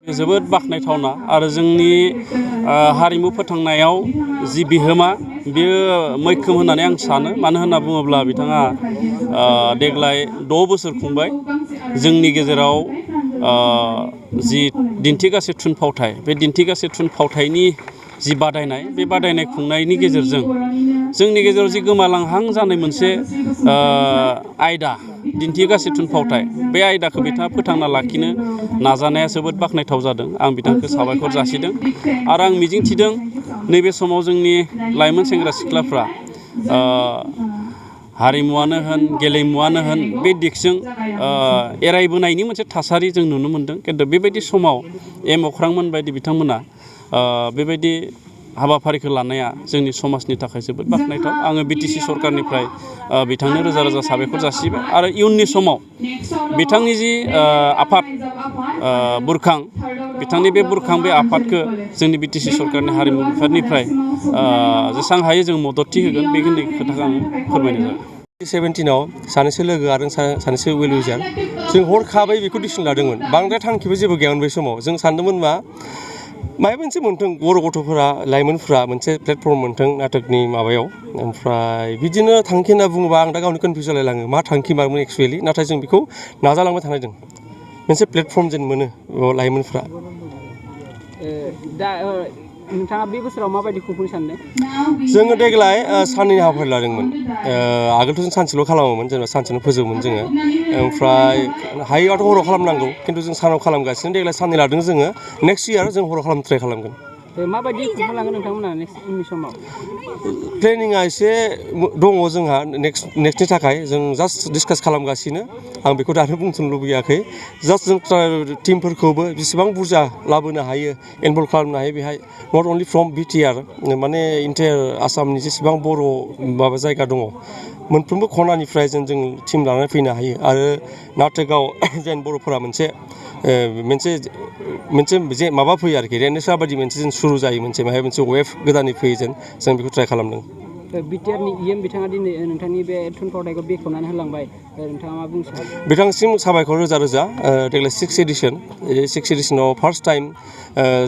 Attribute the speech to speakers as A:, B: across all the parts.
A: जोबोद बाख्नायथावना आरो जोंनि हारिमु फोथांनायाव जि बिहोमा बेयो मैखोम होननानै आं सानो। मानो होनना बुङोब्ला बिथाङा देग्लाय 6 बोसोर खुंबाय। जोंनि गेजेराव जि दिन्थिगासे थुनफावथाय, बे दिन्थिगासे थुनफावथायनि जि बादायनाय, बे बादायनाय खुंनायनि गेजेरजों जोंनि गेजेराव जि गोमालांहां जानाय मोनसे आयदा, दिन्थिगासे थुनफावथाय, बे आयदाखौ बिथाङा फोथांना लाखिनो नाजानाया जोबोद बाख्नायथाव जादों। आं बिथांखौ साबायखर जासिदों आरो आं मिजिंथिदों नैबे समाव जोंनि लाइमोन सेंग्रा सिख्लाफ्रा हारिमुआनो होन, गेलेमुआनो होन, बे दिगजों एरायबोनायनि मोनसे थासारि जों नुनो मोन्दों। खिन्थु बेबायदि समाव मख'न बायदि बिथांमोना बेबायदि हाबाफारिखौ लानाया जोंनि समाजनि थाखाय जोबोद बाख्नायथाव। आङो बिटिसि सरकारनिफ्राय बिथांनो रोजा रोजा साबायखर जासिबाय आरो इयुननि समाव बिथांनि जि आफाद बुरखां, बिथांनि बे बुरखां बे आफादखौ जोंनि बिटिसि सरकारनि हारिमु बिफाननिफ्राय जेसेबां हायो जों मददथि होगोन, बेखिनि खोथाखौ आं फोरमायनाय जाबाय।
B: 2017आव सानैसो लोगो आरो सानैसो वेल उइजार जों हरखाबै बेखौ डिसिसन लादोंमोन। बांद्राय थांखिबो जेबो गैयामोन बे समाव। जों सानदोंमोन मा माबा मोनसे मोन्थों, बर' गथ'फोरा, लाइमोनफोरा मोनसे प्लेटफर्म मोन्थों नाटकनि माबायाव। ओमफ्राय बिदिनो थांखि होनना बुङोबा आं दा गावनि कनफिउज जालायलाङो मा थांखि मारमोन एक्सुवेलि। नाथाय जों बेखौ नाजालांबाय थानायदों, मोनसे प्लेटफर्म जेन मोनो लाइमोनफ्रा।
C: नोंथाङा बे बोसोराव माबायदि खुंफुंनो सानदों?
B: जोङो देग्लाय साननैनि हाबाफारि लादोंमोन। आगोलथ' जों सानसेल' खालामोमोन, जेनेबा सानसेनो फोजोबोमोन जोङो। ओमफ्राय हायोबाथ' हराव खालामनांगौ, खिन्थु जों सानाव खालामगासिनो। देग्लाय साननै लादों जोङो। नेक्स्ट इयार जों हराव खालामनो ट्राइ खालामगोन।
C: माबायदि खुंफुंलांगोन नोंथांमोना उननि समाव?
B: प्लेनिंआ एसे दङ जोंहा नेक्स्टनि थाखाय। जों जास्ट डिसकास खालामगासिनो। आं बेखौ दानो बुंथ'नो लुबैयाखै। जास्ट जों टिमफोरखौबो बेसेबां बुरजा लाबोनो हायो, इनभल्भ खालामनो हायो बेहाय। नट अनलि फ्रम बिटिआर, माने इन्टायार आसामनि जेसेबां बर' माबा जायगा दङ, मोनफ्रोमबो खनानिफ्राय जों टिम लानानै फैनो हायो। आरो नाटकआव जेन बर'फोरा मोनसे जे माबा फैयो आरोखि, रेनेसा बायदि मोनसे जों सुरु जायो, मोनसे वेभ गोदानै फैयो जेन, जों बेखौ ट्राइ खालामदों।
C: बिटिआरनि बिथाङा दिनै नोंथांनि बे थुनफावथायखौ बेखेवनानै होलांबाय, नोंथाङा मा बुंनो सानो?
B: बिथांसिम साबायखर रोजा रोजा। देग्लाय 6 एडिशनाव फार्स्ट टाइम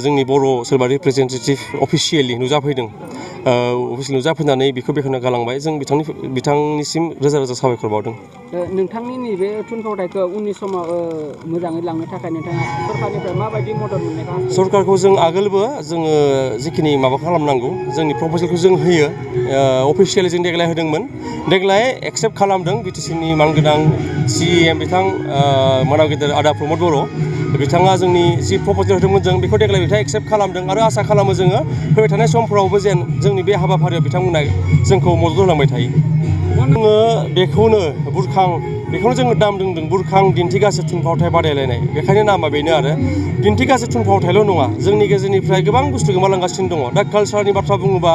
B: जोंनि बर' सोरबा रिप्रेजेन्टेटिभ अफिसियेलि नुजाफैदों। नुजाफैनानै बेखौ बेखेवना गालांबाय। जों बिथांनिसिम रोजा रोजा साबायखर बावदों।
C: नोंथांनि नैबे थुनफावथायखौ उननि समाव मोजाङै लांनो थाखाय नोंथाङा सरकारनिफ्राय माबायदि मदद मोननायखौ?
B: सरकारखौ जों आगोलबो जोङो जिखिनि माबा खालामनांगौ, जोंनि प्रप'जेलखौ जों होयो। अफिसियेलि जों देग्लाय होदोंमोन। देग्लाय एक्सेप्ट खालामदों बिटिसिनि मानगोनां CEM बिथां मानाव गेदेर आदा प्रमद बर'। बिथाङा जोंनि जि प्रप'जेल होदोंमोन जों बेखौ देग्लाय बिथाङा एक्सेप्ट खालामदों आरो आसा खालामो जोङो फैबाय थानाय समफ्रावबो जेन जोंनि बे हाबाफारियाव बिथांमोना जोंखौ मदद होलांबाय थायो। जोङो बेखौनो जोङो नाम दोनदों, बुरखां दिन्थिगासे थुनफावथाय बादायलायनाय। बेखायनो नामा बेनो आरो। दिन्थिगासे थुनफावथायल' नङा, जोंनि गेजेरनिफ्राय गोबां बुस्थु गोमालांगासिनो दङ। दा कालसारनि बाथ्रा बुङोबा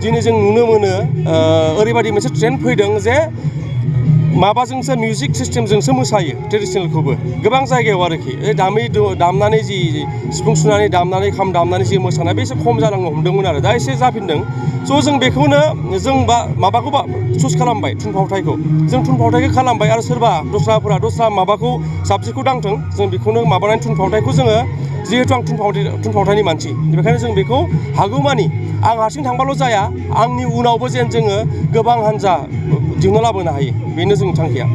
B: दिनै जों नुनो मोनो ओरैबायदि मोनसे ट्रेन्ड फैदों जे माबाजोंसो मिउजिक सिस्टेमजोंसो मोसायो, ट्रेडिसनेलखौबो गोबां जायगायाव आरोखि। दामनानै जि सिफुं सुनानै दामनानै खाम दामनानै जि मोसानाय, बे एसे खम जालांनो हमदोंमोन आरो दा एसे जाफिनदों। स' जों बेखौनो जों माबाखौ चुज खालामबाय, थुनफावथायखौ। जों थुनफावथायखौ खालामबाय आरो सोरबा दस्रा माबाखौ साबजेक्टखौ दांथों, जों बेखौनो माबानानै थुनफावथायखौ जोङो, जिहेथु आं थुनफावथायनि मानसि, बेखायनो जों बेखौ हागौमानि आं हारसिं थांबाल' जाया, आंनि उनावबो जेन जोङो गोबां हान्जा दिहुनना लाबोनो हायो, बेनो जोंनि थांखिया।